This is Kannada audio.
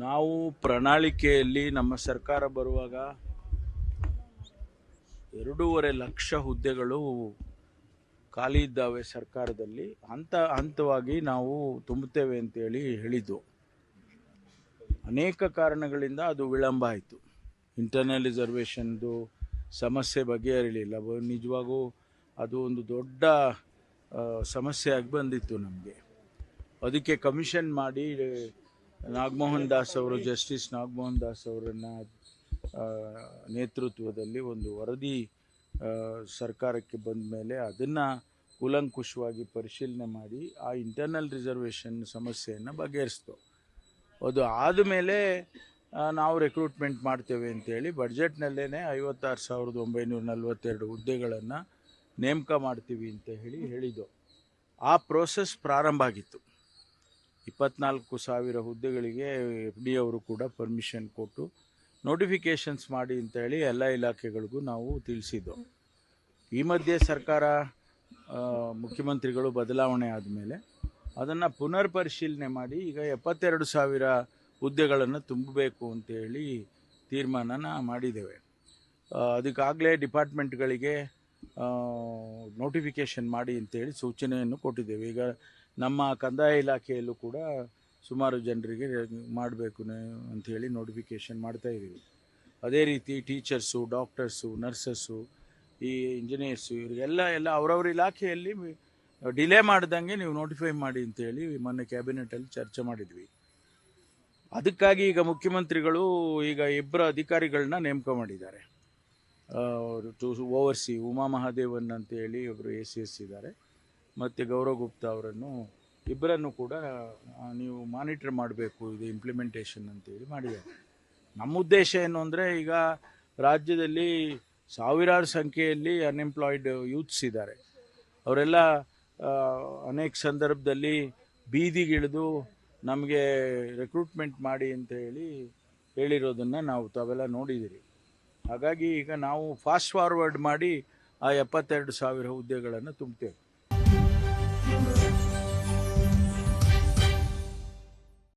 ನಾವು ಪ್ರಣಾಳಿಕೆಯಲ್ಲಿ ನಮ್ಮ ಸರ್ಕಾರ ಬರುವಾಗ 2.5 ಲಕ್ಷ ಹುದ್ದೆಗಳು ಖಾಲಿ ಇದ್ದಾವೆ ಸರ್ಕಾರದಲ್ಲಿ, ಹಂತವಾಗಿ ನಾವು ತುಂಬುತ್ತೇವೆ ಅಂತೇಳಿ ಹೇಳಿದ್ದು. ಅನೇಕ ಕಾರಣಗಳಿಂದ ಅದು ವಿಳಂಬ ಆಯಿತು. ಇಂಟರ್ನಲ್ ರಿಸರ್ವೇಷನ್ದು ಸಮಸ್ಯೆ ಬಗೆಹರಿಲಿಲ್ಲ. ನಿಜವಾಗೂ ಅದು ಒಂದು ದೊಡ್ಡ ಸಮಸ್ಯೆಯಾಗಿ ಬಂದಿತ್ತು ನಮಗೆ. ಅದಕ್ಕೆ ಕಮಿಷನ್ ಮಾಡಿ ನಾಗಮೋಹನ್ ದಾಸ್ ಅವರು, ಜಸ್ಟಿಸ್ ನಾಗಮೋಹನ್ ದಾಸ್ ಅವರನ್ನ ನೇತೃತ್ವದಲ್ಲಿ ಒಂದು ವರದಿ ಸರ್ಕಾರಕ್ಕೆ ಬಂದ ಮೇಲೆ ಅದನ್ನು ಕೂಲಂಕುಷವಾಗಿ ಪರಿಶೀಲನೆ ಮಾಡಿ ಆ ಇಂಟರ್ನಲ್ ರಿಸರ್ವೇಷನ್ ಸಮಸ್ಯೆಯನ್ನು ಬಗೆಹರಿಸ್ತು. ಅದು ಆದಮೇಲೆ ನಾವು ರೆಕ್ರೂಟ್ಮೆಂಟ್ ಮಾಡ್ತೇವೆ ಅಂತೇಳಿ ಬಡ್ಜೆಟ್ನಲ್ಲೇ 56,942 ಹುದ್ದೆಗಳನ್ನು ನೇಮಕ ಮಾಡ್ತೀವಿ ಅಂತ ಹೇಳಿದ್ದು. ಆ ಪ್ರೋಸೆಸ್ ಪ್ರಾರಂಭ ಆಗಿತ್ತು. 24,000 ಹುದ್ದೆಗಳಿಗೆ FD ಅವರು ಕೂಡ ಪರ್ಮಿಷನ್ ಕೊಟ್ಟು ನೋಟಿಫಿಕೇಷನ್ಸ್ ಮಾಡಿ ಅಂತೇಳಿ ಎಲ್ಲ ಇಲಾಖೆಗಳಿಗೂ ನಾವು ತಿಳಿಸಿದ್ದು. ಈ ಮಧ್ಯೆ ಸರ್ಕಾರ ಮುಖ್ಯಮಂತ್ರಿಗಳು ಬದಲಾವಣೆ ಆದಮೇಲೆ ಅದನ್ನು ಪುನರ್ ಪರಿಶೀಲನೆ ಮಾಡಿ ಈಗ 72,000 ಹುದ್ದೆಗಳನ್ನು ತುಂಬಬೇಕು ಅಂತೇಳಿ ತೀರ್ಮಾನನ ಮಾಡಿದ್ದೇವೆ. ಅದಕ್ಕಾಗಲೇ ಡಿಪಾರ್ಟ್ಮೆಂಟ್ಗಳಿಗೆ ನೋಟಿಫಿಕೇಷನ್ ಮಾಡಿ ಅಂತೇಳಿ ಸೂಚನೆಯನ್ನು ಕೊಟ್ಟಿದ್ದೇವೆ. ಈಗ ನಮ್ಮ ಕಂದಾಯ ಇಲಾಖೆಯಲ್ಲೂ ಕೂಡ ಸುಮಾರು ಜನರಿಗೆ ಮಾಡಬೇಕು ಅಂಥೇಳಿ ನೋಟಿಫಿಕೇಷನ್ ಮಾಡ್ತಾಯಿದ್ದೀವಿ. ಅದೇ ರೀತಿ ಟೀಚರ್ಸು, ಡಾಕ್ಟರ್ಸು, ನರ್ಸಸ್ಸು, ಈ ಇಂಜಿನಿಯರ್ಸು ಇವರಿಗೆಲ್ಲ ಅವರವ್ರ ಇಲಾಖೆಯಲ್ಲಿ ಡಿಲೇ ಮಾಡ್ದಂಗೆ ನೀವು ನೋಟಿಫೈ ಮಾಡಿ ಅಂತೇಳಿ ಮೊನ್ನೆ ಕ್ಯಾಬಿನೆಟಲ್ಲಿ ಚರ್ಚೆ ಮಾಡಿದ್ವಿ. ಅದಕ್ಕಾಗಿ ಈಗ ಮುಖ್ಯಮಂತ್ರಿಗಳು ಈಗ 2 ಅಧಿಕಾರಿಗಳನ್ನ ನೇಮಕ ಮಾಡಿದ್ದಾರೆ. ಟು ಓವರ್ಸಿ ಉಮಾ ಮಹಾದೇವನ್ ಅಂತೇಳಿ ಒಬ್ಬರು ACS ಇದ್ದಾರೆ, ಮತ್ತು ಗೌರವ್ ಗುಪ್ತಾ ಅವರನ್ನು ಇಬ್ಬರನ್ನು ಕೂಡ ನೀವು ಮಾನಿಟರ್ ಮಾಡಬೇಕು ಇದು ಇಂಪ್ಲಿಮೆಂಟೇಷನ್ ಅಂತೇಳಿ ಮಾಡಿದ್ದಾರೆ. ನಮ್ಮ ಉದ್ದೇಶ ಏನು ಅಂದರೆ, ಈಗ ರಾಜ್ಯದಲ್ಲಿ ಸಾವಿರಾರು ಸಂಖ್ಯೆಯಲ್ಲಿ ಅನ್ಎಂಪ್ಲಾಯ್ಡ್ ಯೂತ್ಸ್ ಇದ್ದಾರೆ. ಅವರೆಲ್ಲ ಅನೇಕ ಸಂದರ್ಭದಲ್ಲಿ ಬೀದಿಗಿಳಿದು ನಮಗೆ ರೆಕ್ರೂಟ್ಮೆಂಟ್ ಮಾಡಿ ಅಂತ ಹೇಳಿರೋದನ್ನು ತಾವೆಲ್ಲ ನೋಡಿದ್ದೀರಿ. ಹಾಗಾಗಿ ಈಗ ನಾವು ಫಾಸ್ಟ್ ಫಾರ್ವರ್ಡ್ ಮಾಡಿ ಆ 72,000 ಹುದ್ದೆಗಳನ್ನು ತುಂಬ್ತೇವೆ.